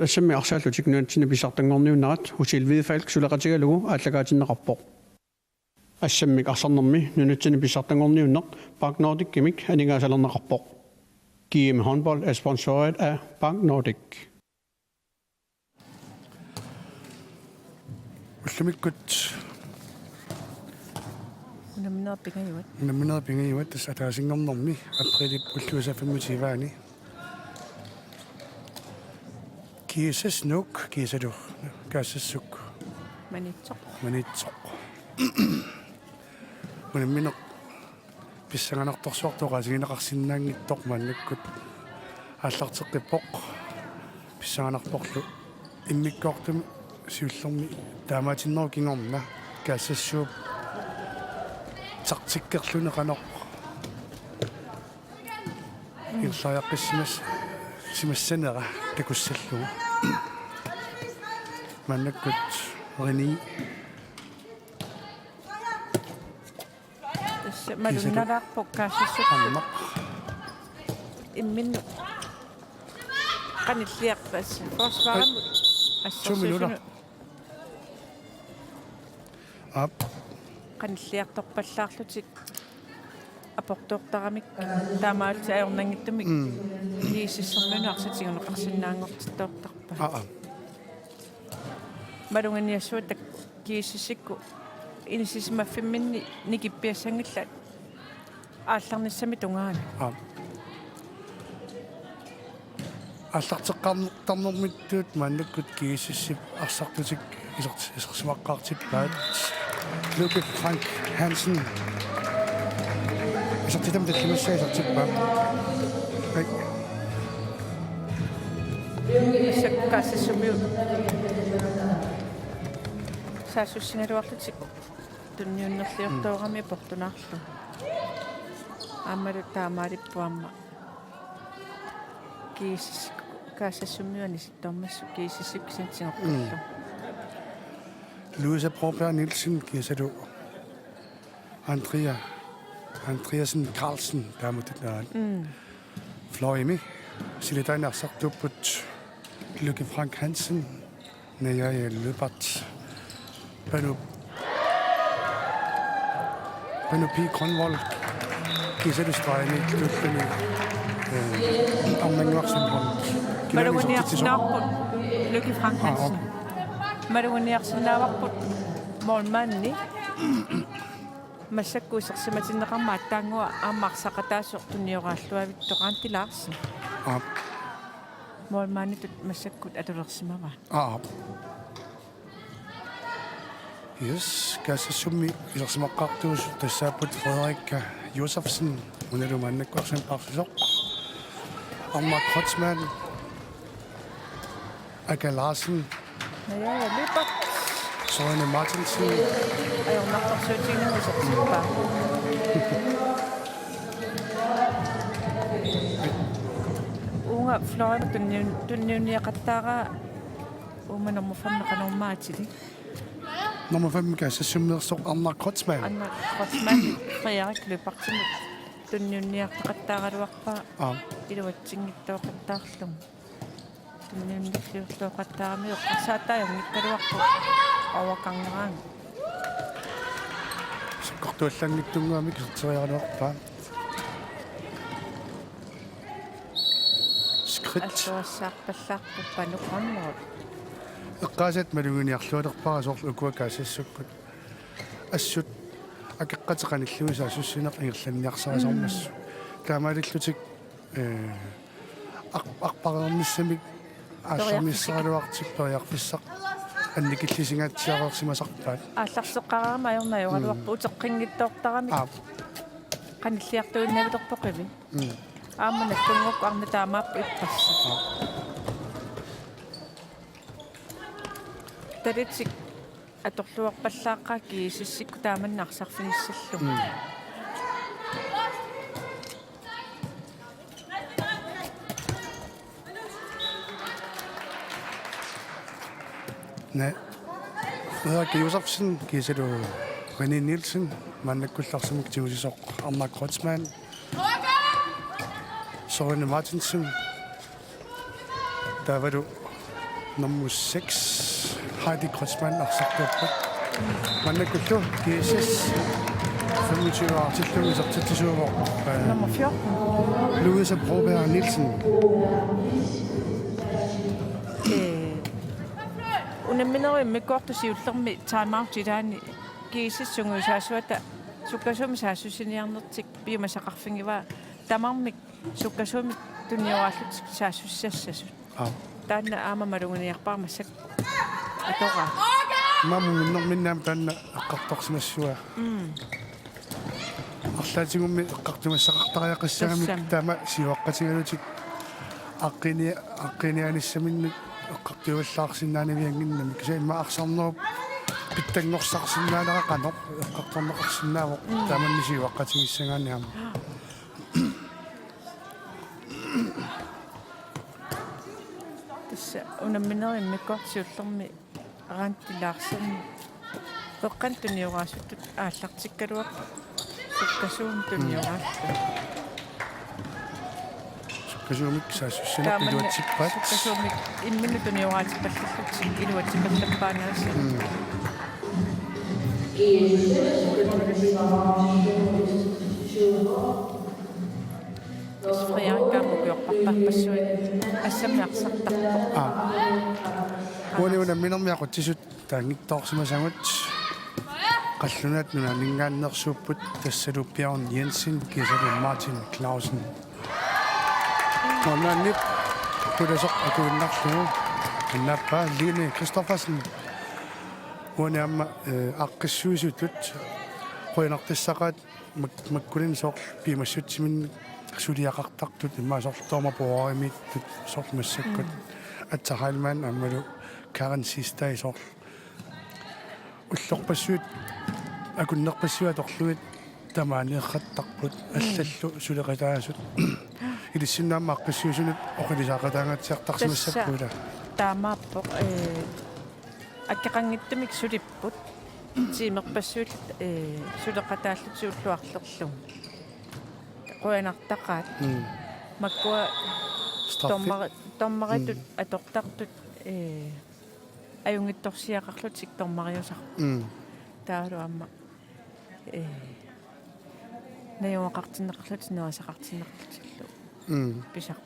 ассами арсааллутик нуатсина писартангорниуннарат усилвидфаалк сулеқатигалугу ааллагаатиннеқарпоқ ассаммик арсарнэрми нунатсина писартангорниуннеқ Bank Nordic кимик анигаасалернеқарпоқ GM håndbold er sponsoreret af Bank Nordic. Ullimikut Namina pingajuat tas ataasingornermi aprili ulluusaffamutivaani kiisas nuk kiisalu kaasassuk manitsoq munammineq pissanganartorsuartoqaasiginaqarsinnaangittoq mannakkut aallarteqqippoq pissanganarporlu immikkoortum siullermi taamaatinneru kingorna kaassassuup taqtikkerluneqanoq irlaaqqissimas simassanera takussallugu mannakkut rini Madunaraqpoq kaassassuq immin qanilliarpas forsvaramut 2 minutter. Op. qanilliartorpallaarlutik aportuortaramik taamaalti ajornangittumik kiisissermunu arsatigunneqarsinnaangortittoortarpa malunganiassuut tak kiisissikku inisismaffiminni nikippiassangillat aallarnissami tungaani аллартеққарнермиттуут маннаккут киисиссип арсартутик исерсимаққартиппаат Luke Frank Hansen исертитам таллимассаа исертиппаа саккаассумиу саасуссиналуарлутик тунниуннерлиортоорами портунаарлу аммалу таамаалиппуамма киисис каассассумиуани ситтормассу киисиссиксинтингорлу Louise Broberg Nielsen kiisalu Andreasen Carlsen taamututnaat Florimi silitainarsartupput Luke Frank Hansen Naja Løbert Panu P. Grønvold kiisalu strejni tuttuni ammanguarsinpon Malunganiarsinnaarput Luke Frank Hansen Malunganiarsinnaavарput Molmanni массаккуисерсиматиннеқарма таангуа ааммарсақатаассуортунниорааллуавиттоқаантилаарси Molmanni массаккут атулерсимава Yes, kaasassummi isersimaqqartuus tassaaput Frederik Josefsen unalumaannakkuarsan parsusoq Arma Krotzmann Aka Larsen Ja, Løbert Søren Martinsen ajornartorsuutiginumisерсиппаа unga Florida tunniuniaqattaaraa umanermufammeqanormaatili Nummer 5 kaasassummiерсоq Arma Krotzmann Anna Krotzmann Frederik Løbertsimut tunniuniaqtaqattaaruarpaa iluatsingittoqattaarlum tunniunniqliurtoqattaarami oqqarsaataajungikkaluarpu awaqarneraanga kortuallangittungaami kiserteriaruarpaa skript аллуассаарпаллаарпу пануқарнерут эққаасат малугиниарлуалерпара соорлу укуа каассассуккут ассут акеққатеқаниллуиса ассуссинеқ ингерланниарсарасарнассу таамаалиллутик арпарернissamик аалларниссаралуартиппериарфиссақ анникиллисингаатсиареерсимасарпаат аалларсеққараарма ajornajualuarpu утеққингиттоортарами qanilliartuunnavilerpoqivi аамана тунгокку арна таамааппу иппасса талитсик аторлуарпаллааққаа киисиссикку тааманнаарсарфиниссаллу Не Frederik Josefsen kiisalu René Nielsen mannakkullarsimuk tiusisoq Arma Krotzmann Søren Martinsen Davidu Nummer 6. Heidi Kreutzmann Arsaqtuarput. Mannakullu GSS 25 år til Louise op til Tissuervog. Nummer 14. Louise Broberg Nielsen. Unammineri mikkortusiullermi timeout-itaani kiisissungusaassуата суккасуми саассусиниарнертик пиумасақарфингива тамармик суккасуми туниорааллут саассуссассасут таанна аама малугуниарпармассак атора Mammunnerminnaam taanna eqqartorsimassua. Арлаатигумми эққартумассақартариақассагамик таама сиваққатигалутик аққинианиссаминнут эққартуаллаарсинаанавиангиннами кисаимма арсарнеруп питтангорсарсинаалера қанеқ эққарторнеқарсинаавоқ тааманни сиваққатигиссагааниама тасса унамминери миккортиуллерми араантилаарсерни пеққан туниораасуттут ааллартиккалуақ суккасуум туниорааллу суккасуумик саассуссана пилуатсиппаат суккасуумик иммину туниораатиппаллаллутик илуатсипаллаппаанааса Friaankaamukioqqarparpassuit assamiaqsartarpoq унаминермиақутсисут таангиттоорсимасагут қаллунаат нунаанингааннерсууппут тассалуппиарн Jensen кисалу Martin Clausen нонаннип кудасоқ акуиннарлугу иннаппа Line Christoffersen унаамма аққиссуисутут қойнартиссақаат маккулин соор пимассутсимин сулиақартартут имаасорлтоома пуаримиттут соорлмассаккут атсахайлмаан аммалу Karen Sistai соор уллорпассуут акуннерпассуа торлуит тамааниерраттарпут аллаллу сулеқатаасут илиссиннаамма аққиссуисунут оқилисаақатаангатсиартарсимассаппула таамааппоқ аккеқангиттумик сулиппут тимерпассуут сулеқатааллут сууллуарлерлу қуянартақаат маккуа томмаритут атортартут аюнгитторсиақарлутик тормариусар таалу амма наюақартиннеқарлут нуасақартиннеқарлутиллу писар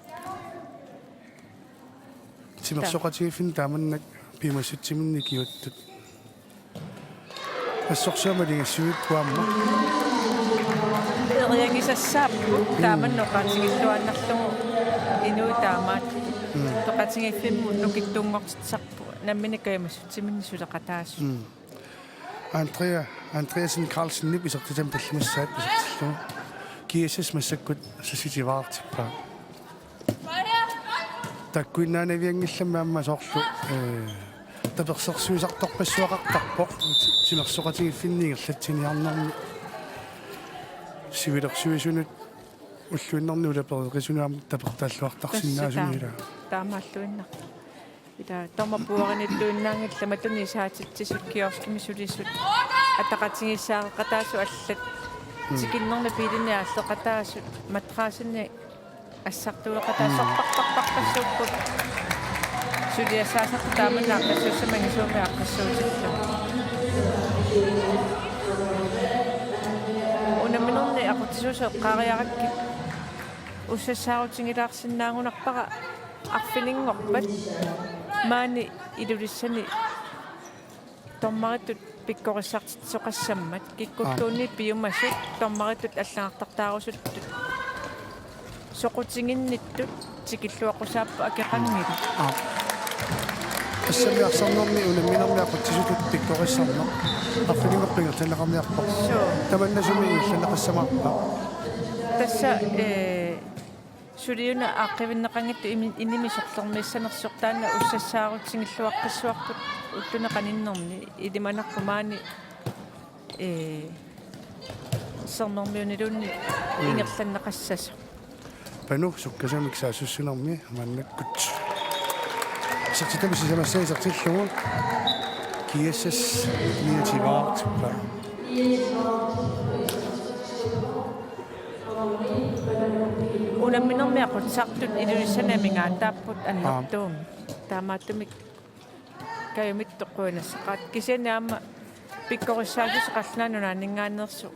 тимерсоқатигиффин тааманнак пимассутсиминни киуттут ассорсуамалигассуит куамма эриагисассааппу тааманноқаатигиллуаннарлугу инуи таамаат тоқатигиффимму нукиттунгортитсарпу намминикаямассутсиминни сулеқатаассу Andreasen Carlsen nip isartitam tallimassaat pisartillu GSS massakkut sasitivaartippa takkuinnaanaviangillammaamma soorlu tapersersuisartorpassuaqartarpoq timersoqatigiffinnigerlatsiniarnermi sivilersuisunut уллуиннэрни улапереқисунаам таперtaаллуартарсиннаасунила таамааллуиннар ита томапуариниллуиннаангилла матуни саатитсисут киорскими сулиссут атақатигиссаақатаасу аллат тикиннерна пилиниааллеқатаасут матраасинни ассартуеқатаасорпарпарпарпассууппут сулиассаасарту тааманнааққассуссамангисууми аққассуутиллу унаминерни ақутисуусеэ қаариаракки уссассаарутингилаарсинаангунарпара арфилингорпат маани илулиссани томмаритут пиккорissартитсоқассаммат киккуллуунни пиумассут томмаритут аллагартартаарусут соқутингинниттут тикиллуақусааппа акеқангил ассамиарсарнерми унамминермиақутсисутут пиккорissarner арфилингорпингерланеқарниарпа таманнасуми илланеқассамаарпа тасса сулиуна ааққивиннеқангитту инимисорлермиссанерсортаана уссассаарутсингиллуаққиссуарпут уттунеқаниннерни илиманарпумаани сэрнэрмиунилуунни ингерланнеқассаса пану суккасамик саассуссунерми маннаккут сертитамиссамассаисартиллугу GSS ниативаартиппа унамминермиақутсартут илулиссанамингаан тааппут аннэртуум таамааттумик kayumit toquinassaqaat kisianaama pikkorissaasus qallananunaaningaannersu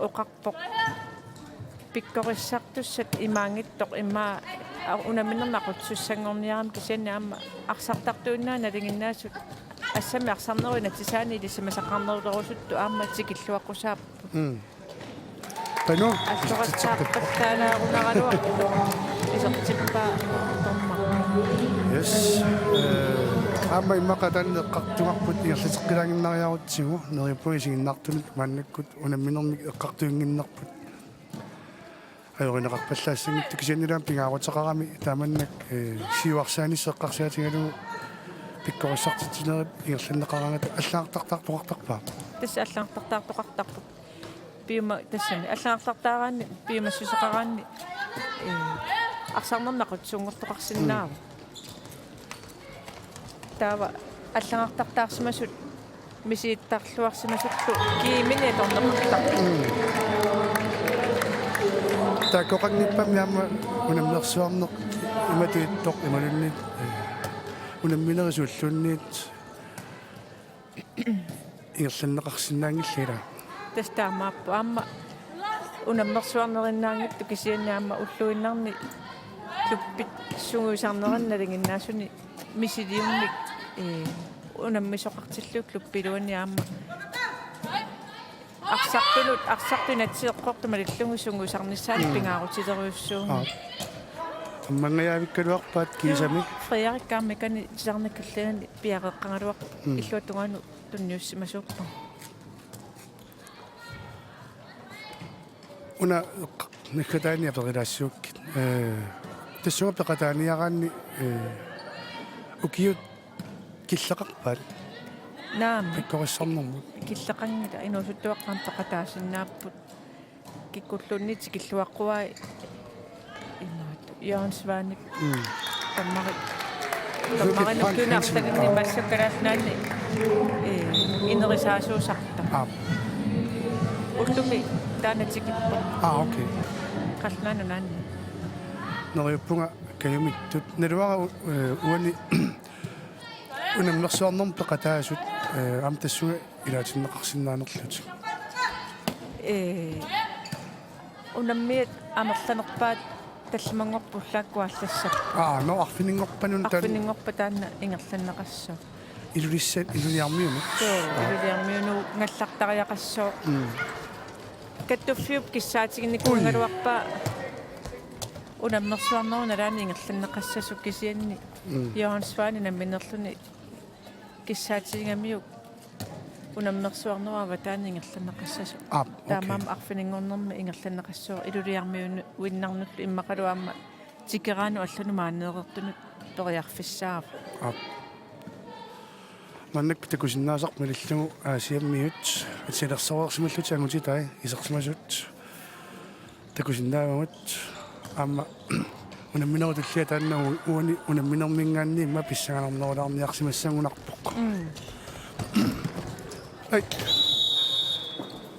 oqarpoq pikkorissartussat imaangittoq imma unaminermaqutsussangorniaram kisianaama arsartartuunnaa nalinginnaasut ассами арсарнерина тисаани илисимасақарнерулерусутту аама тикиллуаққусааппу тану ассоқатсааққаттаанаагунаралуарту исертиппаа торма yes аама иммақатан эққартуарпут иерлитеққилаангиннариарутсигу нериппуисигиннартунут мааннаккут унамминермик эққартуингиннарпут аёринеқарпаллаассагитту кисианилаам пингаарутеқарами тааманнак сиуарсааниссеққарсаатингалу пиккорissartitinerit иерланнеқарангата аллаартартартоқартарпаа тасса аллаартартаартоқартарпу пиума тассани аллаартартаараани пиумассусеқараани арсарнернақут сунгортоқарсинаава таава аллаартартаарсимасут мисииттарлуарсимасутту киимини торнеқартарпу таакоқангиппам яама унамнерсуарнеқ иматуиттоқ ималуннит унамминерисуллунниит иерланнеқарсинаангиллила тастаамааппу аама унаммерсуарнериннаангитту кисианаама уллуиннарни клуппит сунгуисарнеринналингиннаасуни мисилиуммик унаммисоқартиллу клуппилуани аама арсартунатсиэққортумалиллугу сунгуисарниссаани пингаарутилериуссууни аммангаявиккалуарпаат кисами фриариккаамикани тисарниккаллагани пиареққангалуақ иллуатунгаану тунниуссимасууппа уна неккатаани аперилаассууккит тассуга пеқатааниараанни укиут киллеқарпаат наами пиккориссарнэрмут киллеқангила инуусуттуаққам пеқатаасиннааппут киккуллуннити киллуаққуаа имаат яансвааник таммаринуккунаартагинни массаккалааснаани инерисаасуусарта уллуми таанатикиппа окей қаллаананаани нериппунга каюмиттут налуара уани унаммерсуарнерм пеқатаасут амтассуга илаатиннеқарсинаанерлут унаммиат амерланерпаат таллимангорпуллааккуаллассап но арфинингорпанун таан арфинингорпа таанна ингерланнеқассоо илулиссат илулиармиуну илулиармиуну нгаллартариақассоо каттуффиуп киссаатигинникуунгалуарпаа унаммерсуарнеруна лаани ингерланнеқассасу кисианни йоансваани намминерлуни киссаатигингамиук унаммерсуарнеруава таани ингерланнеқассасу таамаама арфинингорнерми ингерланнеқассоо илулиармиуну уиннарнуллу иммақалуаама тикераану аллуну маанеэртунут ториарфиссаав маннак питакусиннаасақ милиллугу аасиаммиут атсилерсоорсималлути ангутитай исерсимасут такусиннаавамут аама унамминерутуллиа тааннагу уани унамминермингаанни имма писсаганарнерулаарниарсимассангунарпоқ ай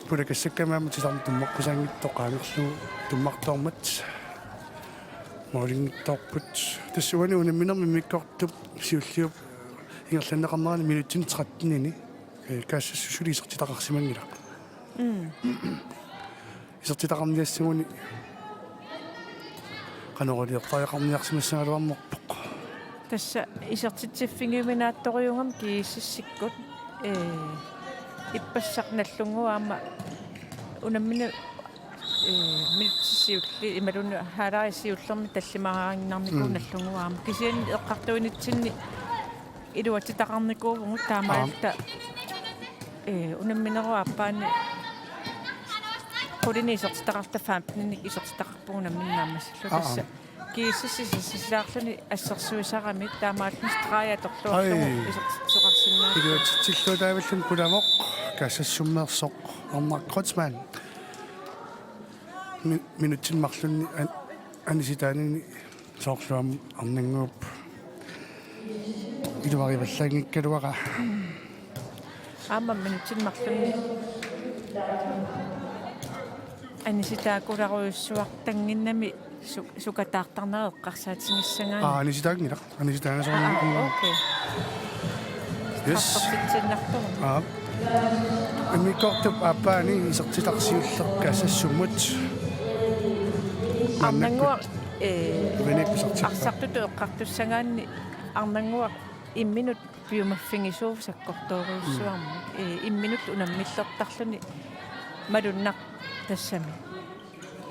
пуракассаккамаама тисарм туммаққусаангиттоқаангерлу туммартормат моолингитторпут тассуани унамминерми миккортуп сиуллиуп ингерланнеқарнерани минутин 13-нини каассассусули исертитақарсимангила исертитақарниассагуни канорулиертариақарниарсимассагалуарморпоқ тасса исертитсиффингиминаатториунгам кииссиккут иппассарналлунгуаама унаммина митсиулли ималуну хаалаарисиуллерми таллимараагиннарникуу наллунгуаама кисиани эққартуинитсинни илуатитақарникуувгу таамаалта унамминеруаппаани qulini isortitaqartafaamni isortitaqarpuunamminnaammasslu tassa kiississisissaarluni ассерсуисарами таамааллис трааяторлуарлугу иsortitsuqarsinnaa илуатитсиллуутааваллун кулавоқ кассассуммеерсоқ армар кротсман минутсиммарлунни аниситаанини соорлуам арнангууп илуариваллагиккалуара аама минутсиммарлунни аниситаакуларуйуссуартангиннами сукатаартарнеэ эққарсаатингиссангаани аниситаагнила аниситаанаасоо окей Qaqqortitsinartugu. Amikortup appaani isertilaqsiullerkasassumut. Arnangua Venekusartippa. arsartutu eqqartussagaanni arnangua imminut piumaffingissuuvsakkortooriussuarmi imminut unammillertarluni malunnaq tassami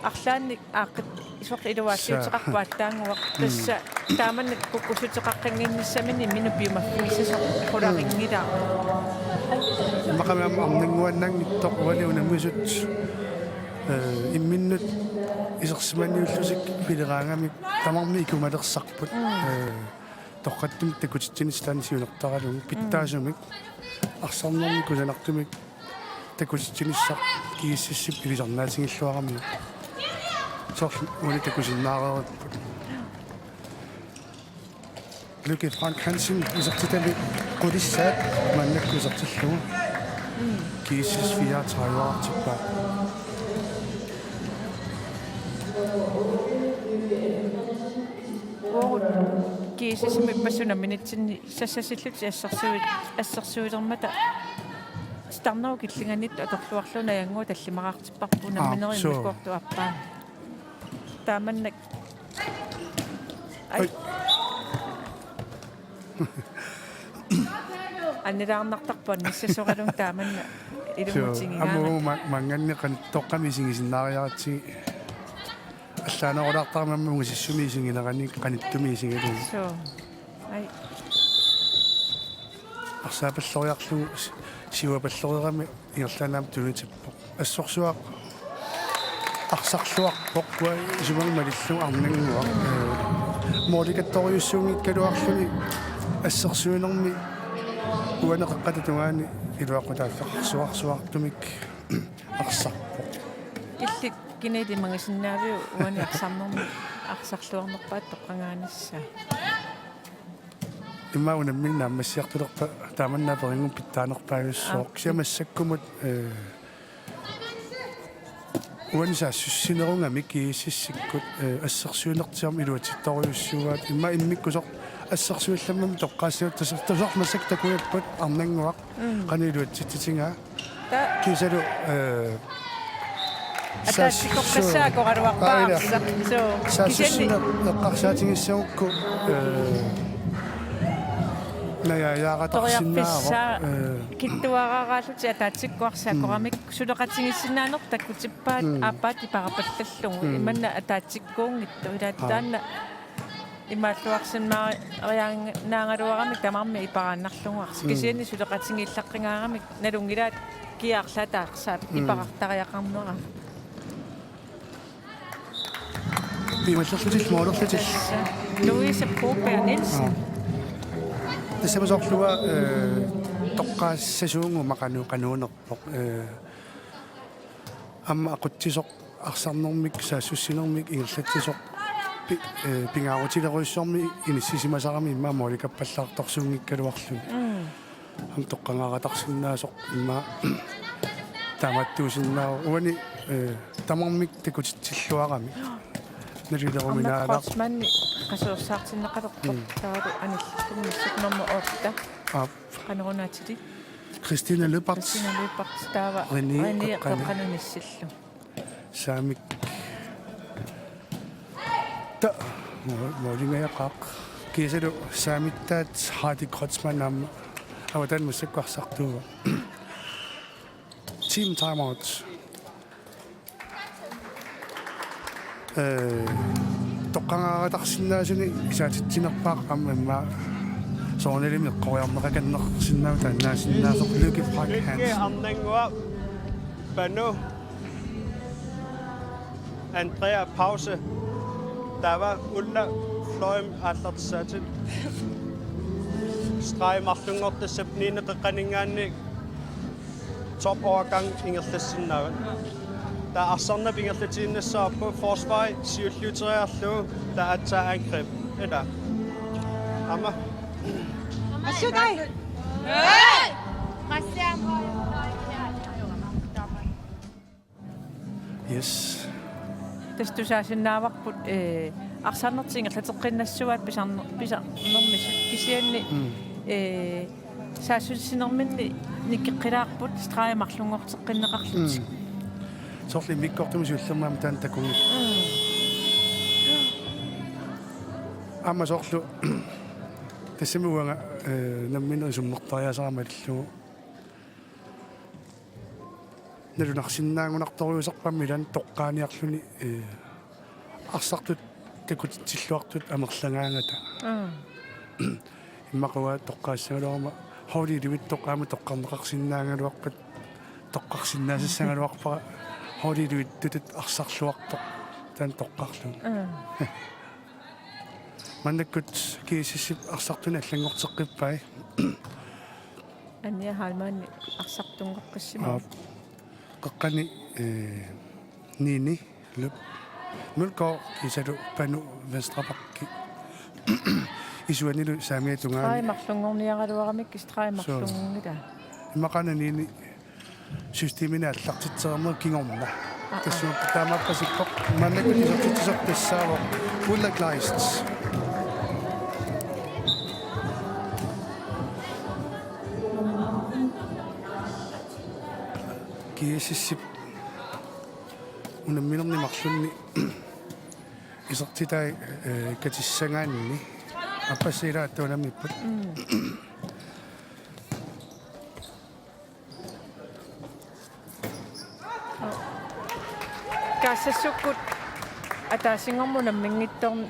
арлаанни ааққит исоқ илуааллуутеқарпааттаангуақ тасса тааманни куккусутеқаққангинниссамини иммину пиумаффигисасоқ қуларингилаа Maqamam arnanguannangittoq ualiunammisut imminnut isersimaniullusik pileraangamik tamarmi ikumalerssarput toqqattum takutitsinistaanissuunertaralugu pittaasumik арсарнэрми кусанартумик такуситсинissaq кииссиссип илисарнаатингиллуарами сор уни такусиннаарерпут Lykke Frank Hansen isartitali qulissаат маннаккусартиллугу кииссис 34-артиппа кисисми пассунаминитсинни сассасиллут ассерсуилермата старнау киллинганит аторлуарлуна янгуу таллимараартиппарпуна минеримиккорту аппаа тааманнак ай аннилаарнартарпуан ниссасоралун тааманна илумутсигигаана амуу манганнеқан тоққамисигисиннаариаратсиги аллаанерулаартармамма угисиссумиисигинерани қаниттумиисигилу со ай арсаапаллориарлугу сиуапаллорерами иерлаанаам тунутиппо ассорсуақ арсарлуарпоқ куа исумагималиллу арнангуа мооликатториуссуунгиккалуарлуни ассерсуинерми уанеқаққататугаани илуаққутааффарсуарсуартумик арсарпоқ иллик кинеди мангасиннаавиу уани арсарнерми арсарлуарнерпаат тоққангааниссаа иммаунамминна аммассиартулерпа тааманнааперингум питтаанерпаагуссоо кисамассаккумут уанса суссинерунгами кииссиккут ассерсуинертиарми илуатитториуссуугаат имма иммиккусоқ ассерсуилламмами тоққаассиут тасортасормассак такуяппут арнангуақ қанилуатситсингаа кисалу атаатикоққассаа қораруарпаарса со кисенни эққарсаатингиссагукку ториарписсаа киттуараараалути атаатиккуарсаа корамик сулеқатингиссинаанер таккутиппаат ааппаат ипарапаллаллугу иманна атаатиккуунгитту илааттаанна имааллуарсиннаа ариаангаалуарами тамарми ипарааннарлугуарси кисианни сулеқатингииллаққингаарамик налунгилаат киаарлаатаарсаап ипарартариақарнера пималлерлутил моолерлутил Louise Kåberg Nielsen тасамасорлуа тоққаассасуунгу мақануунерпоқ амма ақутсисоқ арсарнэрмик саассуссинермик ингерлатсисоқ пингаарутилеруиссорми иниссисимасарами имма мооликаппаллаарторсуунгиккалуарлуни ам тоққангааратарсиннаасоқ имма таматтуусиннаа уани тамармик такутитсиллуарами налилеруминаалаа Mann qasuurssaartinneqalerpoq taalu anillumissuknermu oorta qanerunatili Christina Løbart taava René qanunissillu saamik ta moolingayaqaq kiisalu saamittaat Hardy Kreutzmann am awatan musikqarsartuuga team timeout тоққангааратарсинаасуни исаатитсинерпаақ аммамма соонелими қориарнеқаканнерсиннау тааннаасиннаасоқ Lykke Frank Hansen Arnangua Bano Andrea Pause der var Ulla Fløjem Atlertsatin Streg Marlungorte Sepnine Qaningani top overgang Ingertessinnavan der er sådan at Ingertessinne så på forsvar Siulluteriarlu der er taget angreb eller Amma yes тастусаасиннааварпут арсарнертингерлатеққиннассуаат писарнермис кисианни саасулсинерминни никкеққилаарпут страамарлунгортеққиннеқарлутик сорли миккортуми суллермаам таан такунгит амма сорлу тассимуага намминери суммертариасарамаллугу налунарсиннаангунарторюусерпамми лан тоққааниарлуни арсартут такутиллуартут амерлангаангата иммақуа тоққаассагалуарма холи ливит тоққаама тоққарнеқарсиннаангалуарпат тоққарсиннаасассангалуарпара холи ливит тутут арсарлуартоқ таан тоққарлу маннаккут кисиссип арсартуна аллангортеққиппай анниа хаалмаани арсартунгоққиссима qaqqani nini lup mulko isalu panu venstrapakki isuanilu saamiatungaani страамарлунгорниагалуарамик страамарлунгита imaqana nini systemina allartitsermer kingorna tassuuk taamaappasippoq mannakut isortitisor tassaavo ullaklarist кисиссип унамминерни марлунни исертитай катиссангаанни аппассилааттуламиппут кассассуккут атаасингормунаммингитторни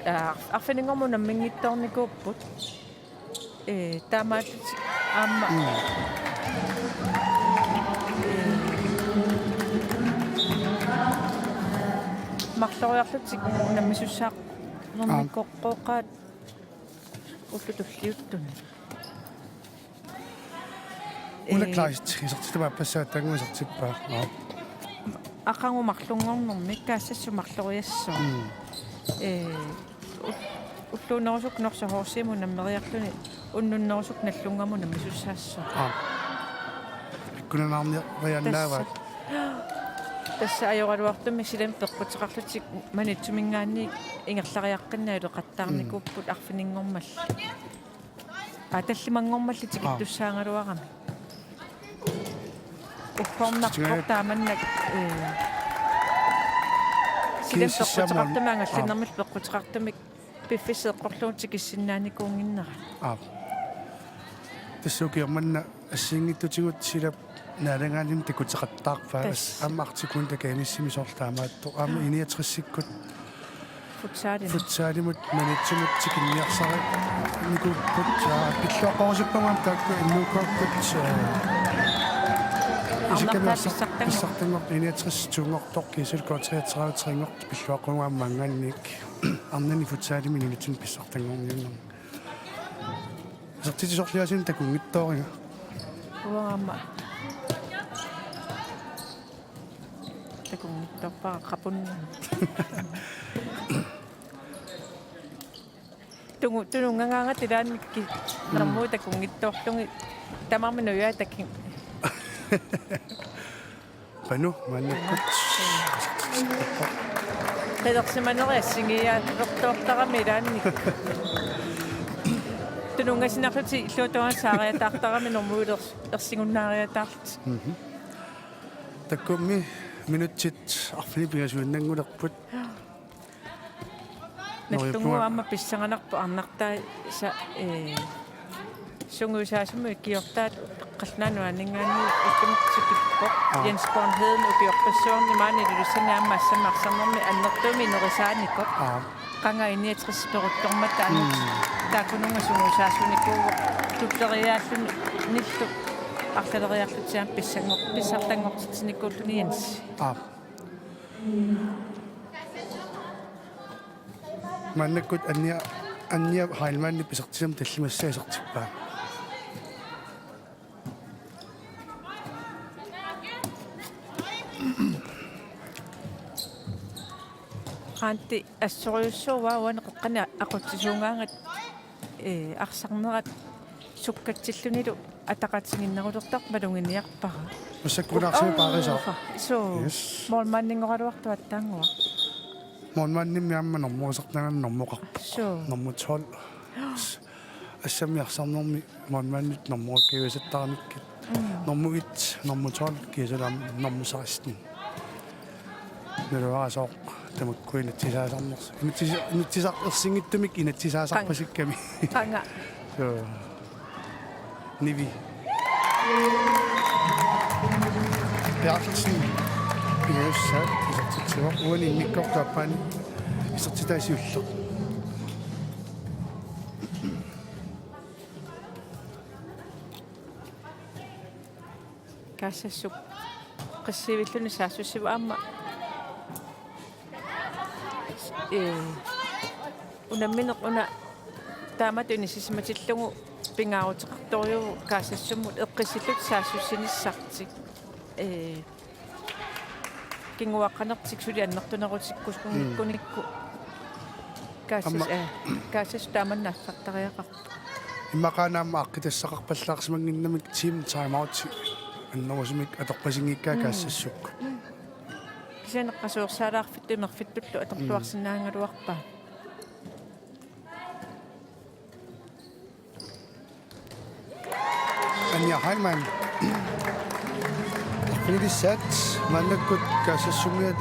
арфинингормунаммингитторникууппут таамаатит аама марлориарлутик наммисуссаақ нэрмиккоққоққаат уллутуллиуттуни уллакларist исертитама аппассааттангу исертиппаа ақангу марлунгорнэрми каассассу марлориассоо уллуунерусук норсахоорсиму наммериарлуни уннуннерусук наллунгаму наммисуссаассоо иккунанаарни рианнааваа тасса ajorluartummi silem peqqutiqarlutik manitsumingaanni ingерлариаққиннаалу қаттаарникууппут арфинингормалли аталлимангормалли тикиттуссаангалуарами уккорнарпортааманнак silem peqqutiqartumаангаллиннэрмил peqqutiqartumik пиффисеэққорлуутик иссиннааникуунгиннера тассукиерманна ассингиттутигут силап наалангааним такутеқаттаарфаас аммартикун такааниссими соорлаамаатто аама иниатриссиккут футсаалимут манитсумут тикинниарсари никуппут пиллуаққорисуппамаам таакку иннууккуаккут исиккамиарсартангор иниатрис тунгортор кисулкоотриатсараутрингорт пиллуаққунгуам мангаанник арнани футсаалими нилитсун писсартангорниуннер сертитисорлиасин такунгиттооринга уаама такунгитторпаа қапунна тунунгангаanga тилаанникки нэрмуу такунгиттоорлунги тамарминуяа таккин пану маннаккут қедерсиманериассигиа вертоортарами илаанник тунунгасинарлути иллуутуан саариатаартарами нормуулерс ерсигуннаариатаарлут таккумми минутсит арфилипигасуиннангулерпут наллунгуаама писсанганарпу арнартаа са сунгуусаасуму иккиортаат қалнааnuaningaani иккумтсикиппоқ Jens Bornheden укиорпассуарни маани лулуссанаама ассамарсарнэрми аннертууми нерисааникоқ qanga iniatris peruttормата анут таакунунга сунгуусаасуникуугоқ тутлериааллуни ниллу арлалериарлутиам писсартангортитсиникууллуни Jens маннаккут анниа хайлмаанни писертисам таллимассаасертиппаа qaanti ассориуссууваа уанеққана ақутсисуунгаангат арсарнерат суккатсиллунилу атақатсигиннерулертар малунгиниарпара уссаккулаарсими паарисаа соо молманнингоралуартуат таангуа монманнимми амма нормуусертанган нормоқарпа соо нормутсол ассамиарсарнэрми маанмааннит нормуаккиусаттарамиккит нормугит нормутоол кисалаам нормусаристин нэрваасоо тамаккуина тисаасарнерс инатсисаақерсингиттумик инатсисаасарпасикками qanga so nivi Bertelsen Bjørnstad isartitsua uani nikkortaappaani isartitaasiulleq kaasassuk qissiivilluni saassussivu aamma unammineq una taamatu inisisimatillugu pingaarutiqartoriugu kaasassumut eqqisillut saassussinissartik kinguaqqanertik suli annertunerutikkuskunnikku kaassas taamannaaffartariaqarpu иммақанаама аққитассақарпаллаарсимангиннамик team time out аннерусимик аторпасингиккаа каассассук кисанеққасуерсаалаарфитту имерфиттуллу аторлуарсинаангалуарпаа Anja Heilmann. Finde die Set, man gut kaassassumiat.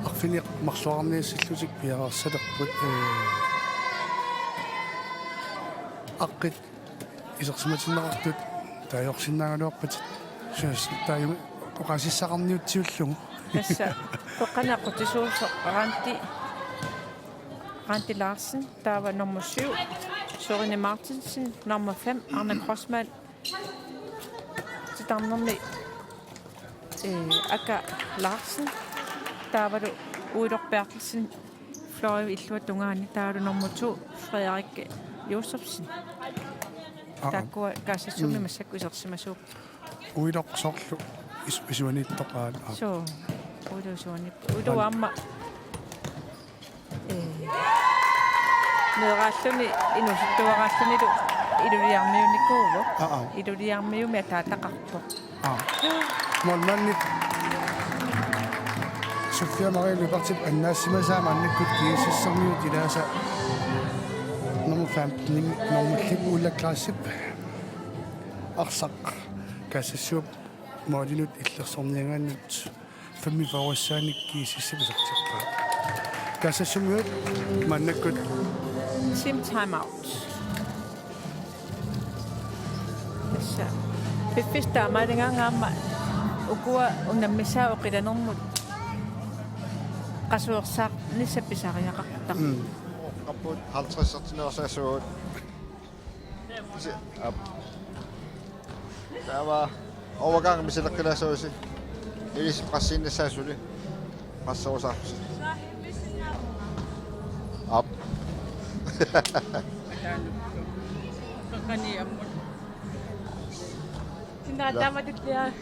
Arfini marsuarni sillusik piararsalerput aqqit isерсиматиннеқартут таajorsinnaagaluarpat суас таaju оқасиссақарниутсиуллугу тасса тоққанаққутисуусо Ranti Larsen, taava nummer 7, Sorine Martinsen, nummer 5, Arne Crossmann, Tidamnermi Akka Larsen, taava du Uidor Bertelsen, Fløje Ilva Dungani, taava du nummer 2, Frederik Josefsen. Takua kaasasumi masakku isersimasuu. Uidor sorlu isuanittoqaat. So, Uidor suanip. Uidor amma Nederalluni inusuttuaraallunilu iluliarmiunikkuuvo. Iluliarmiumi taataqarpo. Molmannit Sofia Maria Lubertip annaassimasaama annakkut kiisissarmiut ilaasa nummer 15 nummer 5 ullaklaassip arsaq kaasassuup moodinut illersorniangaannut 45 kiisissamisartiqqaa kaasassumiut mannakkut Team time out. Tässä. Pippistä maalingangaamma ukua unnammisaa uqilanermut qasuersaaq nissappisariaqarta. Rapport 50-sertinersasuut. Der var overgang med selekkilassuusi. Elis prassinnissasuli. Passoosaapsi. Op.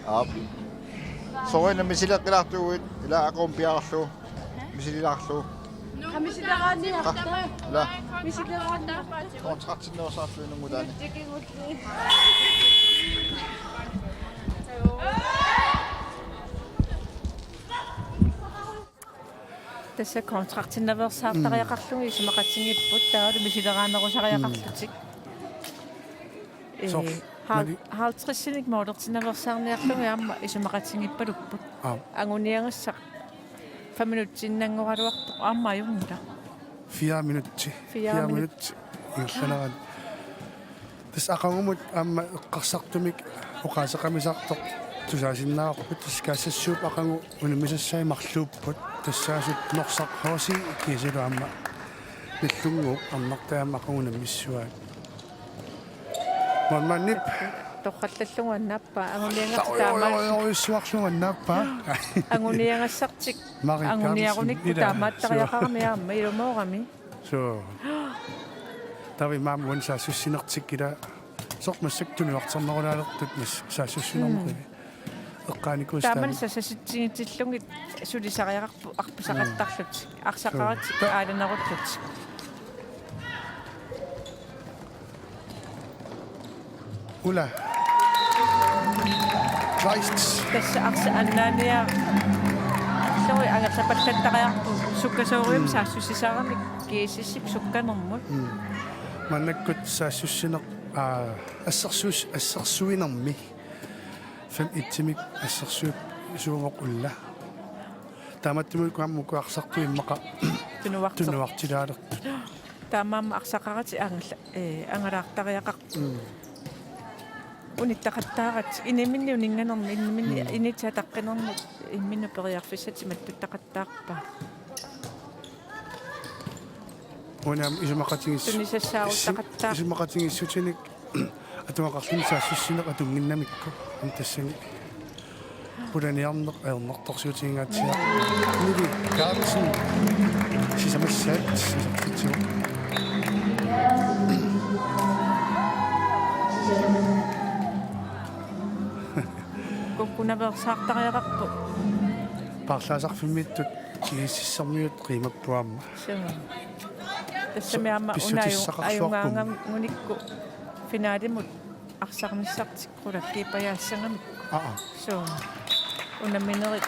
Op. Soina misilekkilartuuit ila aqumpiarlu. Misililarlu. Kamisilarani after. La. Misilarani. Kontraktinnersaarluinungutani. Tässä kontraktinnersaartariaqarlugi isumaqatingipput taalu misileraannerusariaqarlutik. Haltrissinik moodertinnersaarniarlugi aamma isumaqatingippalupпут. Anguniangassaq 5 minuutsinnaangoraluartoq aamma ajungula. 4 minuutti. 4 minuutti. Illanaraan. Tas aqangumut aamma eqqarsartumik oqaasaqamisartoq tusaasinnaaqarput kaassassuup aqangu unimmisassai marluupput тассаасут норсархооси кисилу аама ниллунгуп арнартаама ақугунаммиссуаат манманнип тоққаллаллуганнааппа агуниангаттаамаа оиссуарлуганнааппа агуниангассартик агуниаруникку таамааттариақармиаама илумоорами so тави маам уансаассуссинертиккила сортмассактунуартарнерулаалертут мис саассуссинэрмери эққааникуус тааман сасаситсигитиллугит сулисариақарпу арпусақаттарлут арсақарат ааланерутлут ула Christ тасса арса аннаамиа лори ангерлапаллаттариарпу суккасоориум саассусисаарамик kiisissik sukkanermut маннаккут саассуссинеқ ассерсуинерми фэм итсимик ассерсууп суувоқ улла тааматтумик куаммуку арсартуиммақа тунуартилаалер таамаама арсақарати ангалаартариақар униттақаттаарат инеминни унинганерми инеминни инитсатаққинермут иммину периарфиссатимат туттақаттаарпа онам исумақатигис тунисассаарутақаттаа исумақатигиссутиник атумақарлуни саассуссинеқ атунгиннамикку антассани пуданиарнеқ аернарторсуутиингаатсиа нили Carlsen сисамассаат сисартитсуу куккунаверсаартариақарпу парлаасарфиммиттут кииссэрмиут қимаппуамма тассамиама аюнгаангам нуникку финаалимут арсарниссартиккула кипаяассангамик so унаминерит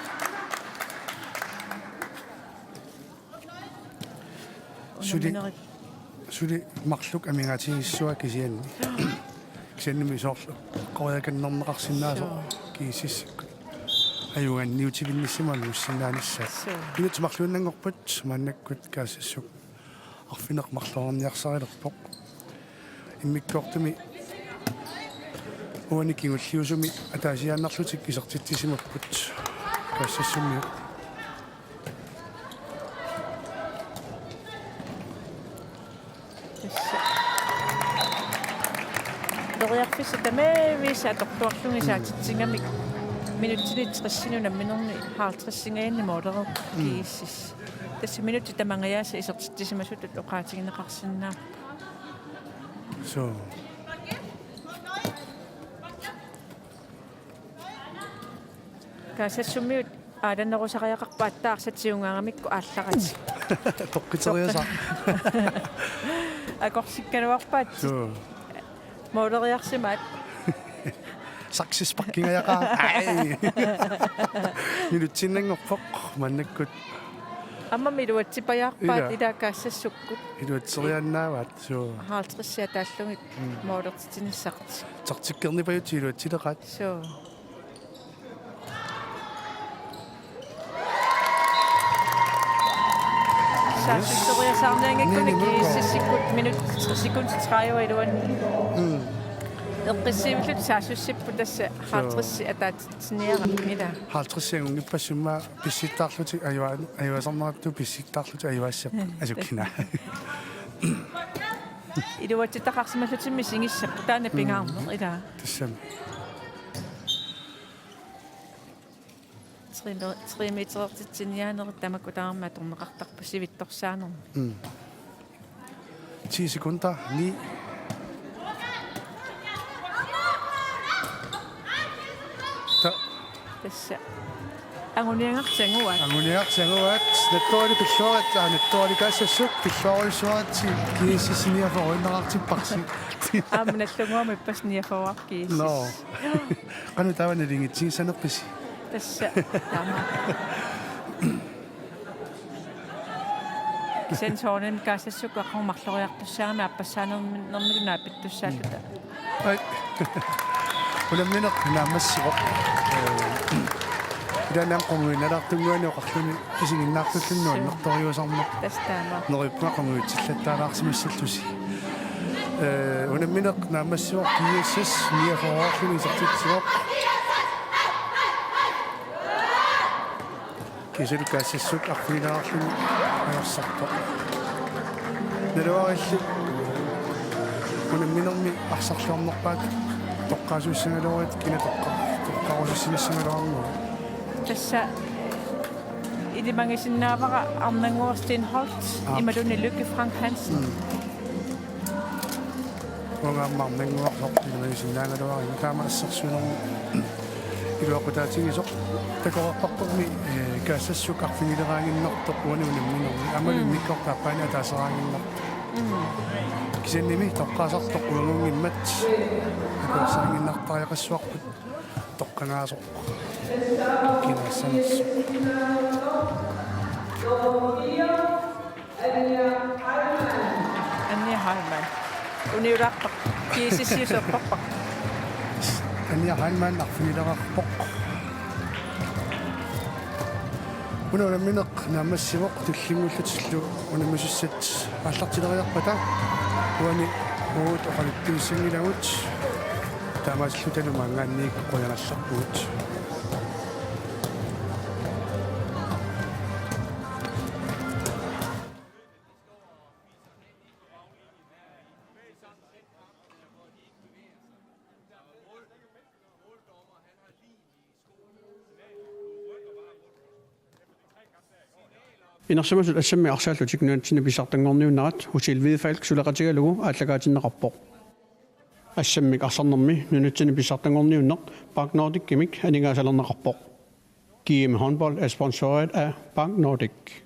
сули марлук амигаатигиссуа кисианни кисианними соорлу qoyakannerneqarsinnaasa kiisissakku аюганниутивинниссиману уссинааниссаат инут марлууннангорпут мааннаккут каассассук арфинеқ марлорниарсарилерпоқ иммиккоортуми уаникигуллиусуми атаасиааннарлутик кисертиттисимаппут каассассумиу лориарфисса тамаависа торторлунгисаатитсингамик минутсини 30 намминерни хаалтриссингаанни моолеру кииссис тасса минути тамангаяаса исертиттисимасутут оқаатигинеқарсиннаа so касассумиут ааланерусариақарпа аттаарсатсиунгаагамикку аалларати тоққитериаса акорсиккануарпаат моолериарсимаат саксиспаккингаяқа ай нилутсиннангорпоқ маннаккут амма милуатсипаяарпаат илаакаассассуккут илуатсерианнааваат суу хаалтриссиа тааллугит моолертитиниссарти тартиккернипают илуатсилеқат соо саасуссериасаарнаангаккуна кииссиссиккут минут секунд 30 илуан эққиссивиллут саасуссиппу тасса хаалтрисси атаатитсиниара мила хаалтрissиангунгиппассумма писситтаарлути аюасарнерату писситтаарлути аюассап асуккина илуатситақарсималлутимми сингиссаппу таана пингаарнер ила тассам 3 метрертитсиниаанери тамакутаарма торнеқартарпу сивитторсаанер 10 sekunder 9 тасса ангуниангартсангуат ангуниартсангуат наттуали пиллуарат наттуали каассассук пиллуарисуаати кииссисиниафоруиннеқартиппарси амналлунгуами пассниафоаркиис но кану тавана лингитсигисанерписи тасса тама сенсорнен каассассук аққумарлориартуссаама аппассаанермилунаа питтуссааллута ай уламминеқ наамассиоқ иданам қомуиналартунгуани оқарлуни исигиннаартуллуннуан нерториусармақ тастаама нериппуа қомуитсиллаттаалаарсимассалтуси уламминеқ наамассиоқ кииссас миафоорлуни сертитсиоқ кисилукаассассук арфинаарлуни аерсарто налуарилли уламминерми арсарлуарнерпаат тоққаасуссангалуарит кина тоққарусиссимассангалуарнуа тасса идимангисиннаавара арнангуорстин холт ималуни Lykke Frank Hansen онгааммарнангуарлоқ илмагисиннаангалуари таамаассерсунерму илуақутаатигисоқ такораппарпарми каассассук арфигилераангиннэртоқ уанунамминерми амалунниккортааппаани атаасераангиннэрт кисанними тоққаасартоқ уангунгиммат акорсаангиннартариақассуарпут тоққангаасоқ кинассанерсу Anja Heimann. Uniuraqpaq kiisisiuserparpaq. Anja Heimann arfinilerarpoq. Unaulamineq naamassivoq tullingullutillu unamissat аллартилериарпата уани уут оқалиттуиссангилагут таамааллутану мангаанниик қоянассарпуут. Inarsimasut assammi arsaallutik nuantsini pisartangorniunnarat Hotel Hvidefalk suleqatigalugu ааллагаатиннеқарпоқ. Assammik arsarnermi nunatsini pisartangorniunneq Bank Nordic Gimmick aningaasалернеқарпоq. GM Håndbold er sponsoreret af Bank Nordic.